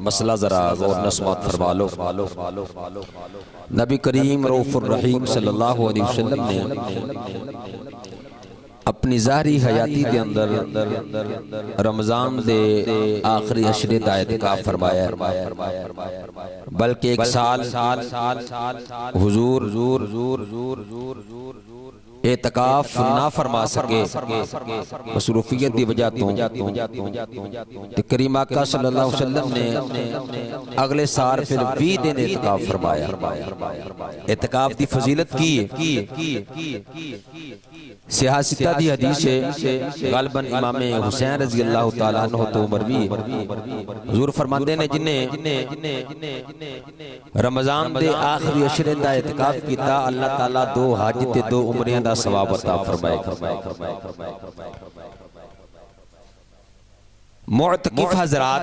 मसला जरा गौर नस्मत फरमा लो। नबी करीम रऊफुर रहीम सल्लल्लाहु अलैहि वसल्लम ने अपनी ज़ाहरी हयाती के अंदर रमज़ान दे आखिरी अशरे दा इतिकाफ फरमाया, बल्कि एक साल हुजूर एतकाफ ना फरमा सके मसरूफियत की वजह तो करीम आका सल्लल्लाहु अलैहि वसल्लम ने अगले साल फिर 20 दिन एतकाफ फरमाया। एतकाफ की फजीलत की सियासिता दी हदीस है, गालबन इमाम हुसैन रज़ी अल्लाह तआला अन्हु तो मरवी हुजूर फरमाते ने जिन्हें रमज़ान दे आखिरी अशरे दा एतकाफ कीता अल्लाह ताला 2 हज ते 2 उमरियां दा सवाब अता फरमाए। मुअतकिफ हज़रात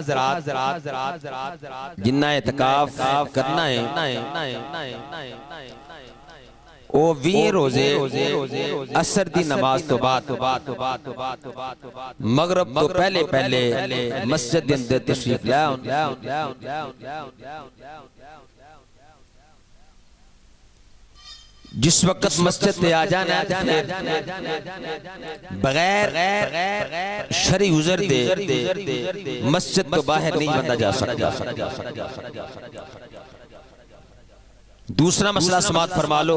जिन्ना एतकाफ करना है ओ 20 रोजे असर दी नमाज तो बाद मगरब तो पहले मस्जिद दे अंदर तशरीफ ला जिस वक्त मस्जिद पे आ जाना है बगैर शरी उज़र दे मस्जिद तो बाहर नहीं बंदा जा सकता। दूसरा मसला समात फरमा लो,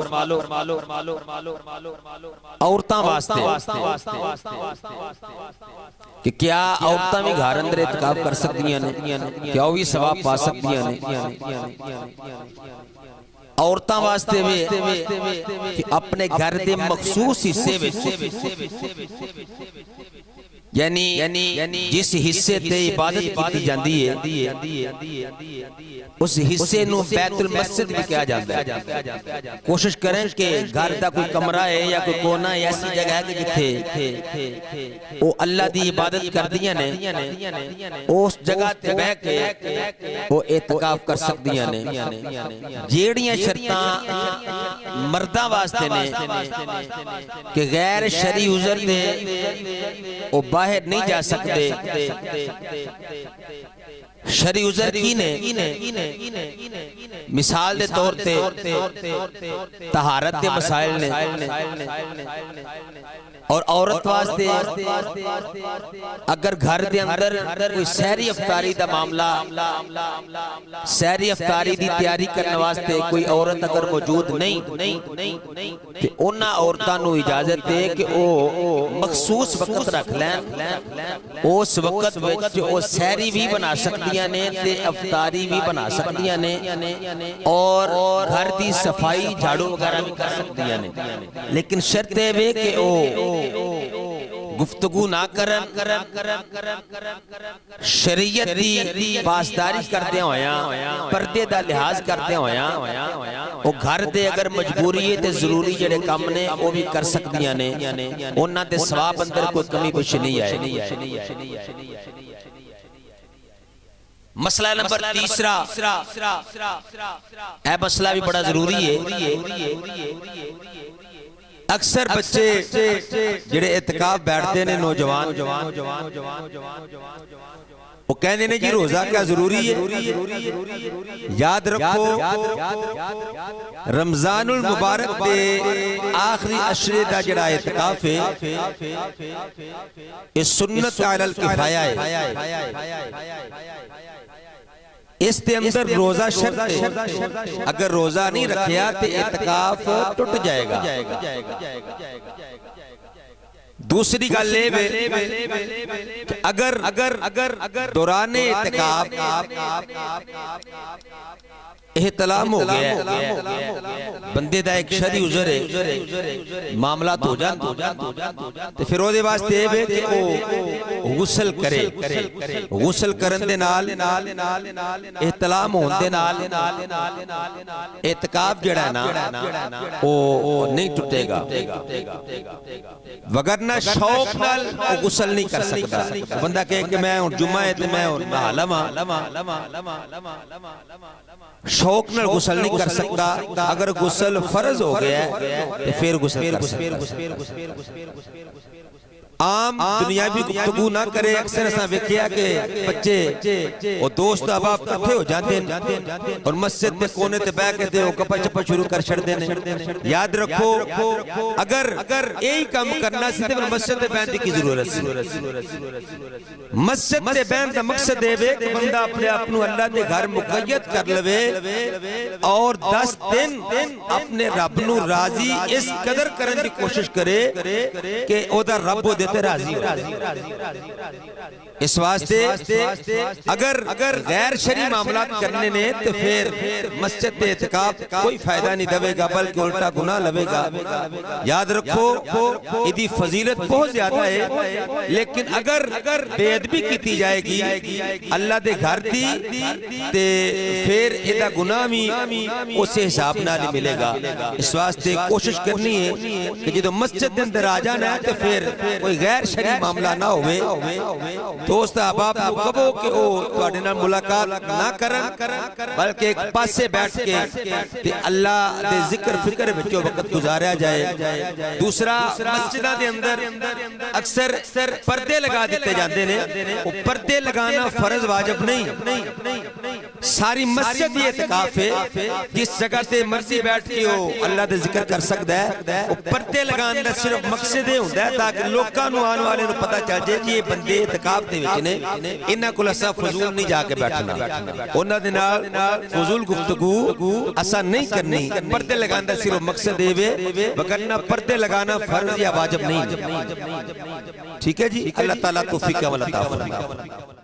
औरतां वास्ते कि क्या औरतां भी घर अंदर इत्काफ कर सकती हैं, क्या वो भी सवाब पा सकती हैं? औरतां वास्ते भी कि अपने घर के मखसूस हिस्से यानी जिस हिस्से ते इबादत की जाती है उस हिस्से नू बैतुल मस्जिद भी कहा जाता है। कोशिश करें कि घर का कोई कमरा है या कोई कोना है ऐसी जगह है कि जिथे वो अल्लाह दी इबादत करदियां ने उस जगह ते बैठ के वो इत्काफ कर सकदियां ने। जेड़ियां शर्तां मर्दां वास्ते ने कि गैर शरी उज़र दे वो बाहर नहीं जा सकते। शरी उज़र की ने मिसाल दे तौर ते तहारत के मसाइल ने और औरत वास्ते अगर घर के अंदर कोई सहरी अफ्तारी का मामला सहरी अफ्तारी की तैयारी करने वास्ते कोई औरत अगर मौजूद नहीं तो उन्हां औरतां नूं इजाजत है कि वो मखसूस वक्त रख लैन उस वक्त विच वो सहरी भी बना सकदियां ने ते अफ्तारी भी बना सकदियां ने और घर की सफाई झाड़ू वगैरह भी कर सकदियां ने। लेकिन शर्त है वे कि वो गुफ्तगू ना करन शरीयत दी पासदारी करते होया पर्दे दा लिहाज करते होया वो घर दे अगर मजबूरी है ते जरूरी जेड़े काम ने वो भी कर सकदियां ने उन्हां दे सवाब अंदर कोई कमी पेश नहीं आएगी। मसला नंबर तीसरा यह मसला भी बड़ा जरूरी है। अक्सर बच्चे जेड़े इत्काफ बैठते ने नौजवान वो कहते ने जी रोजा क्या जरूरी है। याद रखो रमजानुल मुबारक दे आखिरी अशरे दा जेड़ा इत्काफ है ये सुन्नत अलल किफाया है। इसके अंदर रोजा शर्त है, अगर रोजा नहीं रखिया तो इत्काफ टूट जाएगा। दूसरी गल अगर दौरान इत्काफ एहतलाम हो गया बंदे दा एक शरी उज़र है मामला तो हो जाता तो फिर ओदे वास्ते कि वो गुसल करे। गुसल करन दे नाल एहतलाम होने दे नाल इत्काफ जेड़ा ना वो नहीं टूटेगा, वगरना शौक नाल वो गुसल नहीं कर सकता। बंदा कहे कि मैं जुम्मा है तो मैं नहा लवां, शौक नाल गुसल नहीं कर सकता। अगर गुसल फर्ज हो गया तो फिर गुसल कर सकता। आम दुनियावी गुफ्तगू ना करे। अक्सर असा वेखिया के बच्चे और दोस्त अहबाब इकट्ठे हो जाते हैं और मस्जिद में कोने ते बैठ के ते गप्पा चप्पा शुरू कर छड़दे ने। याद रखो अगर यही काम करना सी ते मस्जिद में बैठने की जरूरत है। मस्जिद में बैठने का मकसद है कि बंदा अपने आप को अल्लाह के घर मुक़य्यद कर लवे और 10 दिन अपने रब नू राजी इस कदर करने की कोशिश करे कि ओदा रब वो देते राजी हो। इस वास्ते अगर गैर शरी मामला करने ने तो फिर मस्जिद में इत्काफ कोई फायदा नहीं देगा बल्कि उल्टा गुनाह लवेगा। याद रखो इदी फजीलत बहुत ज्यादा है, लेकिन अगर बेअदबी की जाएगी अल्लाह दे घर दी ते फिर इदा गुनाह भी उस हिसाब नाल मिलेगा। इस वास्ते कोशिश करनी है कि जो मस्जिद के अंदर आ जाना है तो फिर कोई गैर शरी मामला ना होवे। दोस्त अहबाब को कहो कि ओ तुहाडे नाल मुलाकात ना करन बल्कि एक पासे बैठ के ते अल्लाह दे जिक्र फिक्र विच वक्त गुजारिया जाए। दूसरा मस्जिदां दे अंदर अक्सर पर्दे लगा दिते जाते ने। वो पर्दे लगाना फर्ज वाजिब नहीं, सारी मस्जिद ये इत्काफ है जिस जगह ते मर्जी बैठ के हो अल्लाह दे जिक्र कर सकता है। वो पर्दे लगाने दा सिर्फ मकसद ये होता है ताकि लोकां नूं आने वाले नूं पता चल जाए कि ये बंदे इत्काफ दे विच ने, इन्हां कोल असां फजूल नहीं जाके बैठना, उन्हां दे नाल फजूल गुफ्तगू असां नहीं करनी। पर्दे लगाने दा सिर्फ मकसद ये वे, वरना पर्दे लगाना फर्ज या वाजिब नहीं। ठीक है जी, अल्लाह ताला तौफीक अता फरमाए।